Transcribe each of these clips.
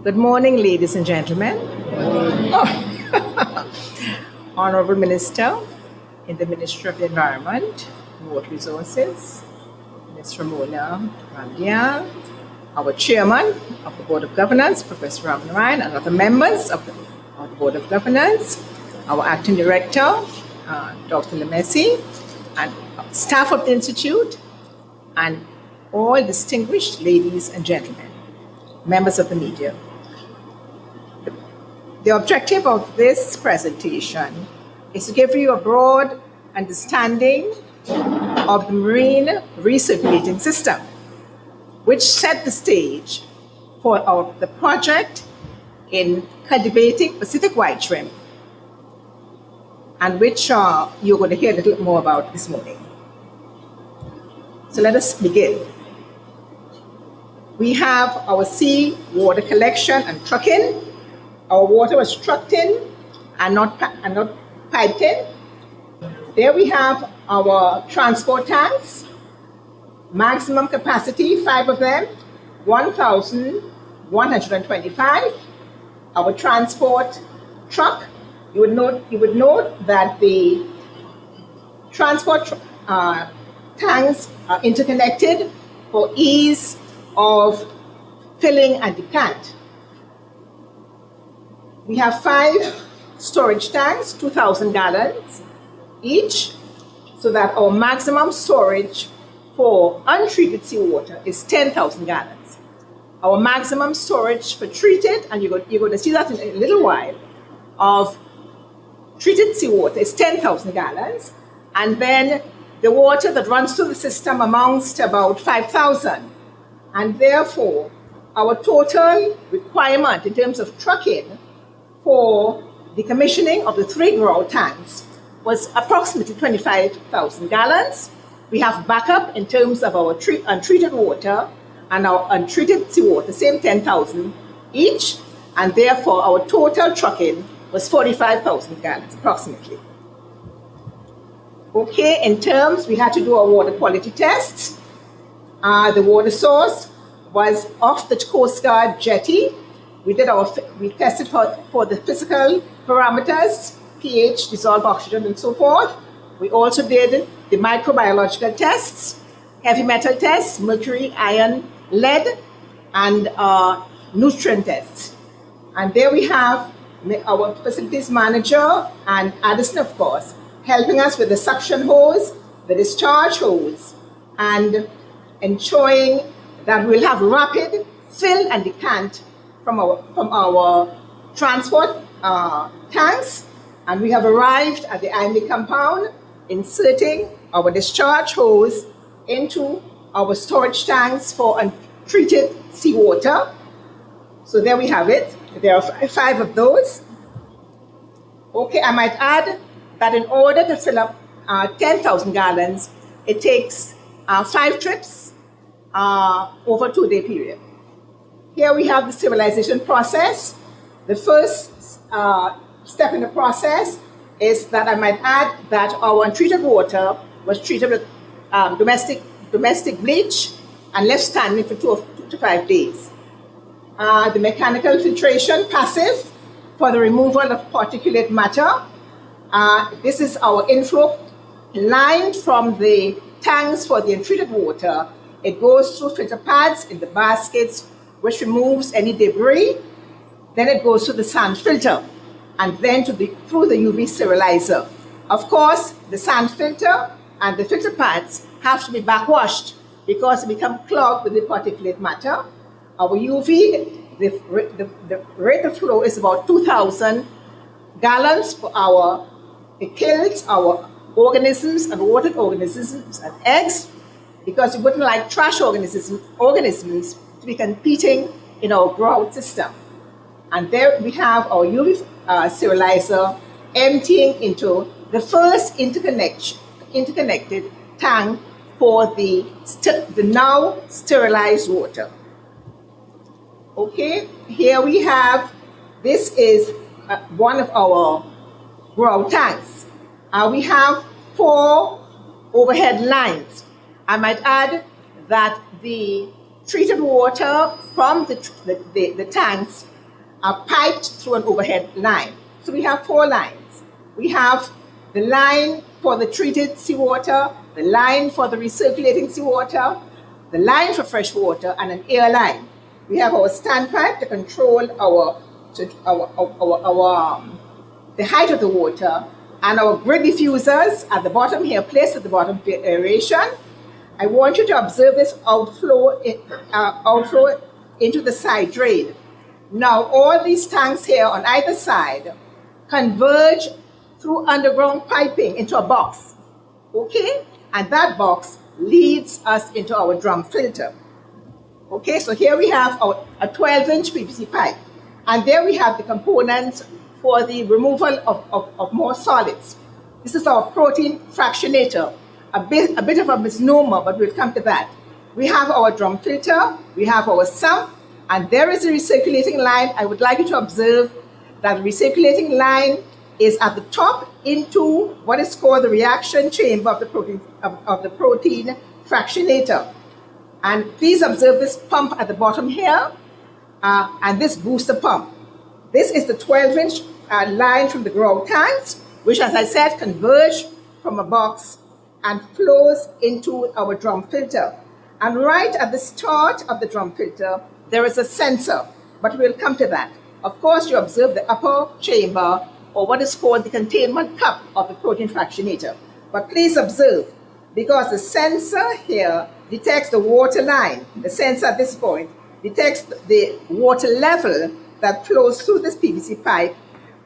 Good morning, ladies and gentlemen. Honorable Minister in the Ministry of the Environment and Water Resources, Ms. Ramona Randian, our Chairman of the Board of Governors, Professor vannamei, and other members of the Board of Governors, our Acting Director, Dr. Lemesi, and staff of the Institute, and all distinguished ladies and gentlemen, members of the media. The objective of this presentation is to give you a broad understanding of the marine recirculating system, which set the stage for the project in cultivating Pacific white shrimp, and which you're going to hear a little more about this morning. So let us begin. We have our sea water collection and trucking. Our water was trucked in and not piped in. There we have our transport tanks, maximum capacity, 5 of them, 1,125. Our transport truck, you would note that the transport tanks are interconnected for ease of filling and decant. We have 5 storage tanks, 2,000 gallons each, so that our maximum storage for untreated seawater is 10,000 gallons. Our maximum storage for treated, and you're going to see that in a little while, of treated seawater is 10,000 gallons, and then the water that runs through the system amounts to about 5,000. And therefore, our total requirement in terms of trucking for the commissioning of the 3 grow tanks was approximately 25,000 gallons. We have backup in terms of our untreated water and our untreated seawater, same 10,000 each, and therefore our total trucking was 45,000 gallons approximately. Okay, in terms, we had to do our water quality tests. The water source was off the Coast Guard jetty. We tested for the physical parameters, pH, dissolved oxygen, and so forth. We also did the microbiological tests, heavy metal tests, mercury, iron, lead, and nutrient tests. And there we have our facilities manager and Addison, of course, helping us with the suction hose, the discharge hose, and ensuring that we'll have rapid fill and decant from our transport tanks. And we have arrived at the IME compound, inserting our discharge hose into our storage tanks for untreated seawater. So there we have it. There are 5 of those. Okay, I might add that in order to fill up 10,000 gallons, it takes 5 trips over a 2-day period. Here we have the sterilization process. The first step in the process is that I might add that our untreated water was treated with domestic bleach and left standing for 2 to 5 days. The mechanical filtration, passive, for the removal of particulate matter. This is our inflow line from the tanks for the untreated water. It goes through filter pads in the baskets, which removes any debris. Then it goes to the sand filter, and then through the UV sterilizer. Of course, the sand filter and the filter pads have to be backwashed because they become clogged with the particulate matter. Our UV, the rate of flow is about 2,000 gallons per hour. It kills our organisms and water organisms and eggs, because we wouldn't like trash organisms to be competing in our grout system. And there we have our UV sterilizer emptying into the first interconnected tank for the now sterilized water. Okay, here we have, this is one of our grow tanks. We have 4 overhead lines. I might add that the treated water from the tanks are piped through an overhead line. So we have 4 lines. We have the line for the treated seawater, the line for the recirculating seawater, the line for fresh water, and an air line. We have our standpipe to control the height of the water, and our grid diffusers at the bottom here, placed at the bottom for aeration. I want you to observe this outflow into the side drain. Now, all these tanks here on either side converge through underground piping into a box, okay? And that box leads us into our drum filter. Okay, so here we have a 12-inch PVC pipe, and there we have the components for the removal of more solids. This is our protein fractionator, a bit of a misnomer, but we'll come to that. We have our drum filter, we have our sump, and there is a recirculating line. I would like you to observe that the recirculating line is at the top into what is called the reaction chamber of the protein fractionator. And please observe this pump at the bottom here, and this booster pump. This is the 12-inch line from the grout tanks, which, as I said, converge from a box and flows into our drum filter. And right at the start of the drum filter, there is a sensor, but we'll come to that. Of course, you observe the upper chamber, or what is called the containment cup of the protein fractionator. But please observe, because the sensor here detects the water line, the sensor at this point detects the water level that flows through this PVC pipe,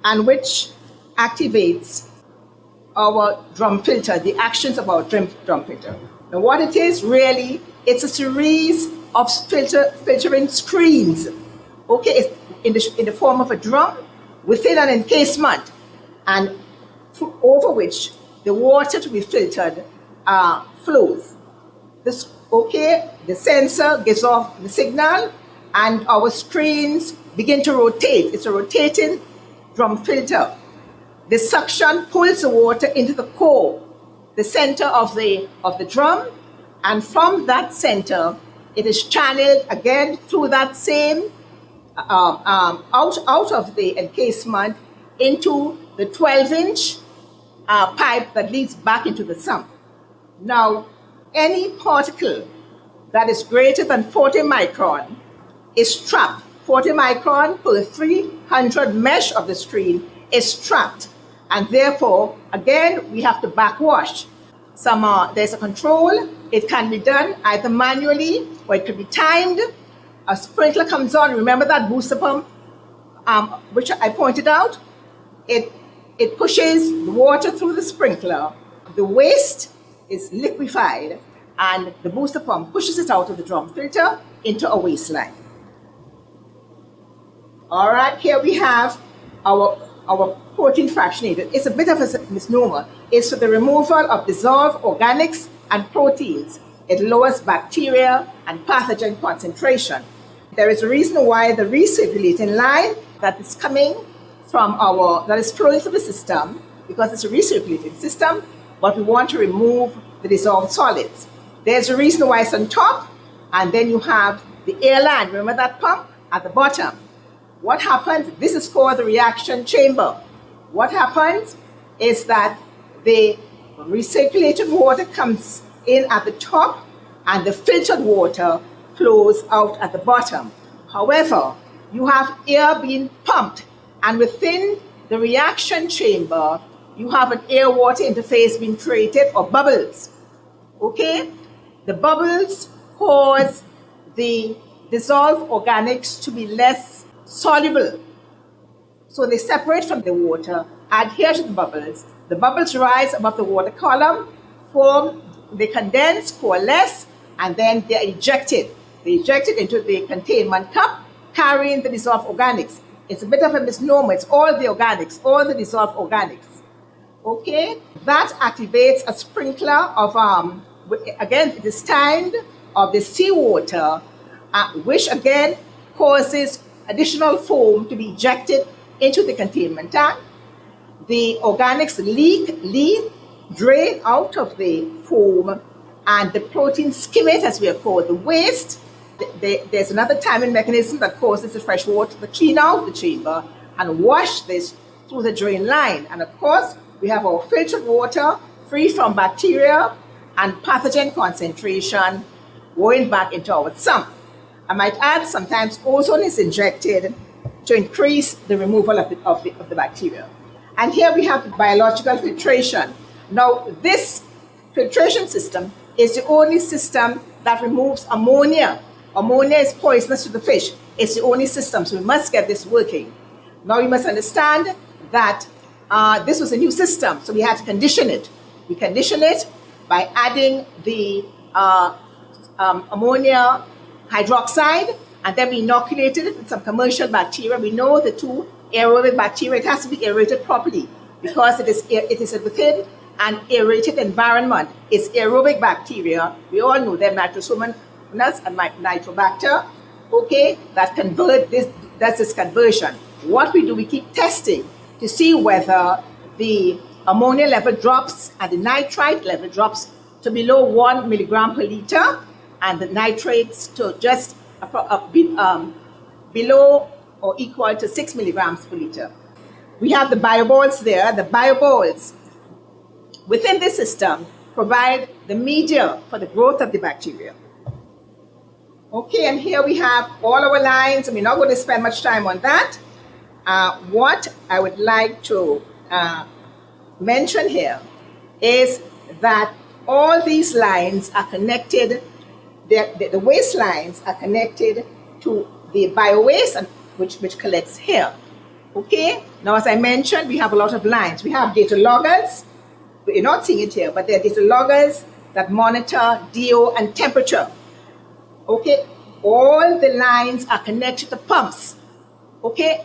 and which activates our drum filter, the actions of our drum filter. Now, what it is really, it's a series of filtering screens. Okay, it's in the form of a drum within an encasement, and over which the water to be filtered flows. The sensor gives off the signal, and our screens begin to rotate. It's a rotating drum filter. The suction pulls the water into the core, the center of the drum, and from that center, it is channeled again through that same out of the encasement into the 12-inch pipe that leads back into the sump. Now, any particle that is greater than 40 micron is trapped. 40 micron per 300 mesh of the screen is trapped. And therefore, again, we have to backwash. There's a control. It can be done either manually, or it could be timed. A sprinkler comes on. Remember that booster pump, which I pointed out? It pushes the water through the sprinkler. The waste is liquefied, and the booster pump pushes it out of the drum filter into a waste line. All right, here we have our protein fractionator. It's a bit of a misnomer. It's for the removal of dissolved organics and proteins. It lowers bacteria and pathogen concentration. There is a reason why the recirculating line that is coming from that is flowing through the system, because it's a recirculating system, but we want to remove the dissolved solids. There's a reason why it's on top, and then you have the air line. Remember that pump at the bottom? What happens? This is called the reaction chamber. What happens is that the recirculated water comes in at the top, and the filtered water flows out at the bottom. However, you have air being pumped, and within the reaction chamber, you have an air-water interface being created, or bubbles. Okay? The bubbles cause the dissolved organics to be less soluble. So they separate from the water, adhere to the bubbles. The bubbles rise above the water column, they condense, coalesce, and then they're ejected. They're ejected into the containment cup, carrying the dissolved organics. It's a bit of a misnomer. It's all the organics, all the dissolved organics. Okay? That activates a sprinkler of, again, it is timed, of the seawater, which again causes additional foam to be ejected into the containment tank. The organics drain out of the foam, and the protein skimmate, as we are called, the waste, There's another timing mechanism that causes the fresh water to clean out the chamber and wash this through the drain line. And of course, we have our filtered water free from bacteria and pathogen concentration going back into our sump. I might add, sometimes ozone is injected to increase the removal of the bacteria. And here we have biological filtration. Now, this filtration system is the only system that removes ammonia. Ammonia is poisonous to the fish. It's the only system, so we must get this working. Now, you must understand that this was a new system, so we had to condition it. We condition it by adding the ammonia hydroxide, and then we inoculated it with some commercial bacteria. We know the two aerobic bacteria, it has to be aerated properly because it is within an aerated environment. It's aerobic bacteria. We all know them, Nitrosomonas and Nitrobacter, okay, that convert this, does this conversion. What we do, we keep testing to see whether the ammonia level drops and the nitrite level drops to below 1 milligram per liter, and the nitrates to just below or equal to 6 milligrams per liter. We have the bioballs there. The bioballs within this system provide the media for the growth of the bacteria. Okay, and here we have all our lines, and we're not going to spend much time on that. What I would like to mention here is that all these lines are connected, the waste lines are connected to the bio-waste, which collects here. Okay, now as I mentioned, we have a lot of lines. We have data loggers. You're not seeing it here, but they're data loggers that monitor DO and temperature. Okay, all the lines are connected to pumps. Okay,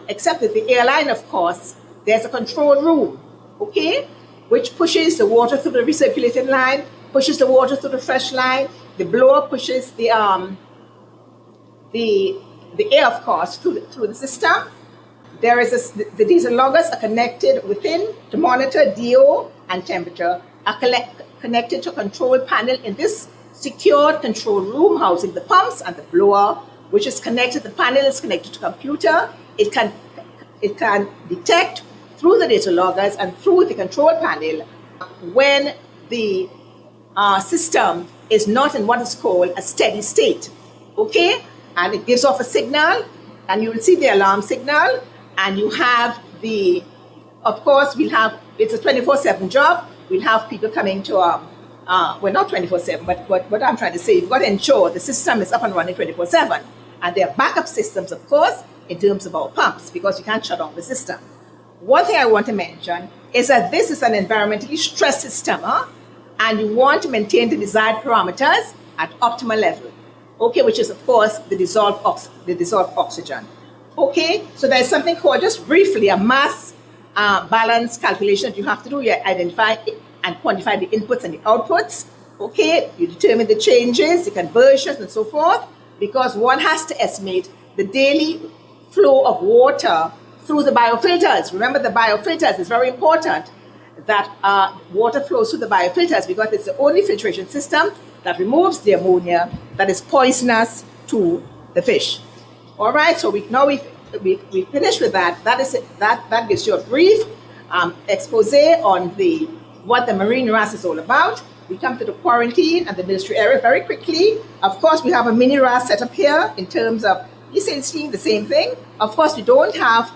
except that the airline, of course, there's a control room. Okay, which pushes the water through the recirculating line, pushes the water through the fresh line. The blower pushes the air, of course, through the system. There is the diesel loggers are connected within to monitor DO and temperature, are connected to a control panel in this secured control room housing the pumps and the blower, which is connected. The panel is connected to computer. It can detect through the data loggers and through the control panel when the system is not in what is called a steady state. Okay, and it gives off a signal, and you will see the alarm signal. And you have of course, it's a 24/7 job. We'll have people coming to, well, not 24/7, but what I'm trying to say, you've got to ensure the system is up and running 24/7. And there are backup systems, of course, in terms of our pumps, because you can't shut down the system. One thing I want to mention is that this is an environmentally stressed system, and you want to maintain the desired parameters at optimal level, okay, which is, of course, the dissolved oxygen. Okay, so there's something called, just briefly, a mass balance calculation that you have to do. You identify and quantify the inputs and the outputs. Okay, you determine the changes, the conversions, and so forth, because one has to estimate the daily flow of water through the biofilters. Remember, the biofilters is very important that water flows through the biofilters, because it's the only filtration system that removes the ammonia that is poisonous to the fish. All right, so we finished with that. That is it. That gives you a brief expose on what the marine RAS is all about. We come to the quarantine and the ministry area very quickly. Of course, we have a mini RAS set up here in terms of essentially the same thing. Of course, we don't have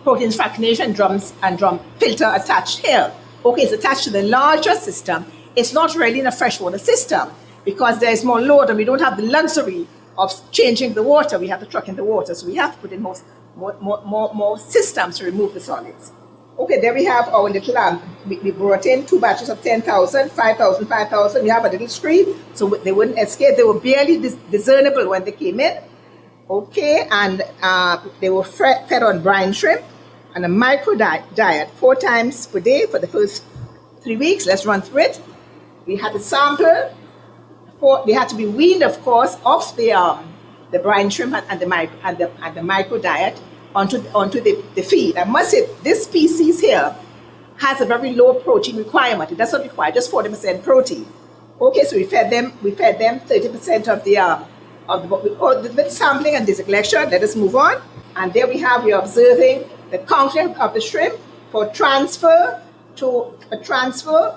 protein fractionation drums and drum filter attached here. Okay, it's attached to the larger system. It's not really in a freshwater system because there is more load, and we don't have the luxury of changing the water. We have to truck in the water, so we have to put in more systems to remove the solids. Okay, there we have our little, we brought in 2 batches of 10,000, 5,000, 5,000. We have a little screen, so they wouldn't escape. They were barely discernible when they came in. Okay, and they were fed on brine shrimp and a micro diet 4 times per day for the first 3 weeks. Let's run through it. We had a sample. They had to be weaned, of course, off the brine shrimp and the micro diet onto the feed. I must say, this species here has a very low protein requirement. It does not require just 40% protein. Okay, so we fed them 30% of with sampling and data collection. Let us move on. And there we are observing the counting of the shrimp for transfer.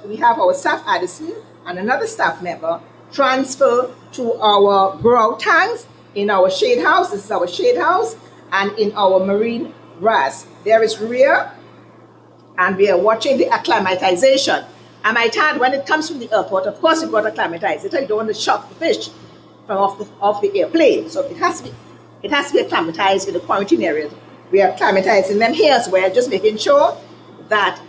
We have our staff Addison and another staff member transfer to our grow tanks in our shade house. This is our shade house, and in our marine RAS. There is Rhea, and we are watching the acclimatization. I might add, when it comes from the airport, of course you've got to acclimatize it. You don't want to shock the fish from off the airplane. So it has to be acclimatized in the quarantine areas. We are acclimatizing them here as well, just making sure that,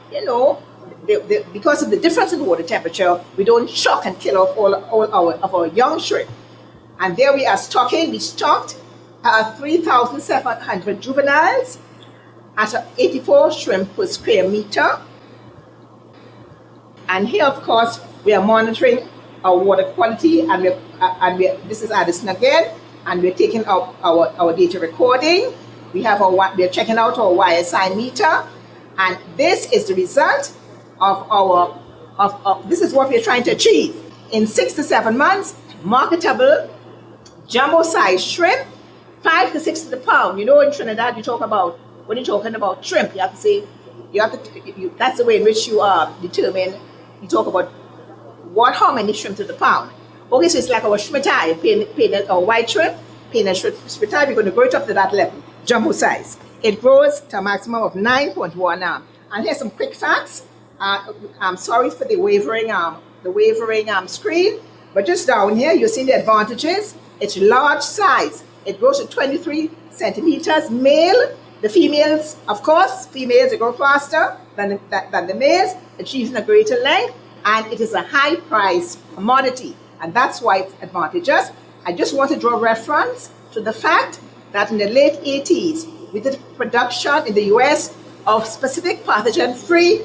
because of the difference in water temperature, we don't shock and kill off all our young shrimp. And there we are stocking. We stocked 3,700 juveniles at 84 shrimp per square meter. And here, of course, we are monitoring our water quality, and this is Addison again, and we're taking our data recording. We are checking out our YSI meter, and this is the result of this is what we're trying to achieve. In 6 to 7 months, marketable jumbo-sized shrimp, 5 to 6 to the pound. In Trinidad, when you're talking about shrimp, that's the way in which you determine. You talk about how many shrimp to the pound. Okay, so it's like our shrimp, our white shrimp, painted shrimp, we're going to grow it up to that level, jumbo size. It grows to a maximum of 9.1 And here's some quick facts. I'm sorry for the wavering screen, but just down here, you're seeing the advantages. It's large size. It grows to 23 centimeters. Male, the females, of course, they grow faster than the males, achieving a greater length, and it is a high price commodity, and that's why it's advantageous. I just want to draw reference to the fact that in the late 80s, we did production in the US of specific pathogen-free,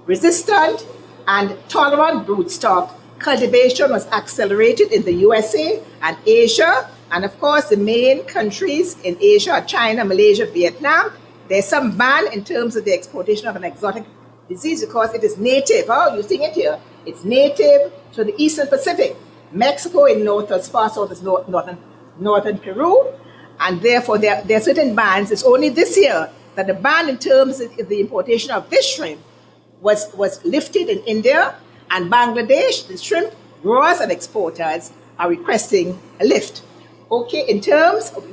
resistant, and tolerant broodstock. Cultivation was accelerated in the USA and Asia, and of course the main countries in Asia are China, Malaysia, Vietnam. There's some ban in terms of the exportation of an exotic disease because it is native. Oh, you're seeing it here. It's native to the Eastern Pacific. Mexico in north, as far south as northern Peru, and therefore there are certain bans. It's only this year that the ban in terms of the importation of this shrimp was lifted in India and Bangladesh. The shrimp growers and exporters are requesting a lift. Okay,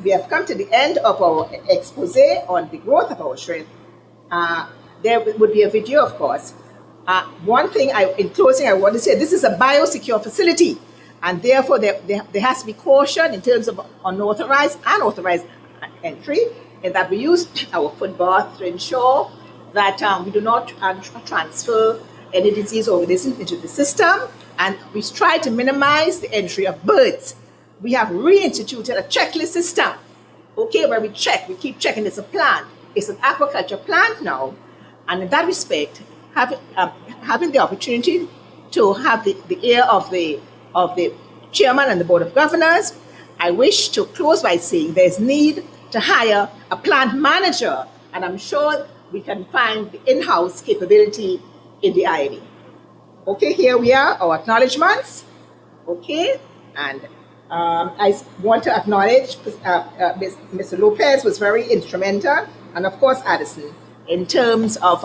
we have come to the end of our expose on the growth of our shrimp. There would be a video, of course. One thing, in closing, I want to say this is a biosecure facility, and therefore there has to be caution in terms of unauthorized and authorized entry, and that we use our foot bath to ensure that we do not transfer any disease organism into the system, and we try to minimize the entry of birds. We have reinstituted a checklist system, okay, where we keep checking. It's a plant. It's an aquaculture plant now, and in that respect, having the opportunity to have the ear of the chairman and the board of governors, I wish to close by saying there's need to hire a plant manager, and I'm sure we can find the in-house capability in the INE. Okay, here we are, our acknowledgements. Okay, and I want to acknowledge Mr. Lopez was very instrumental, and of course Addison, in terms of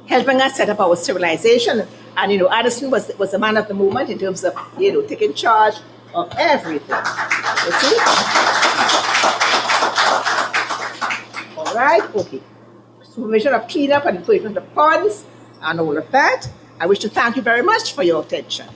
helping us set up our sterilization. And Addison was the man of the moment in terms of taking charge of everything. You see? All right, okay. Supervision of cleanup and improvement of ponds and all of that. I wish to thank you very much for your attention.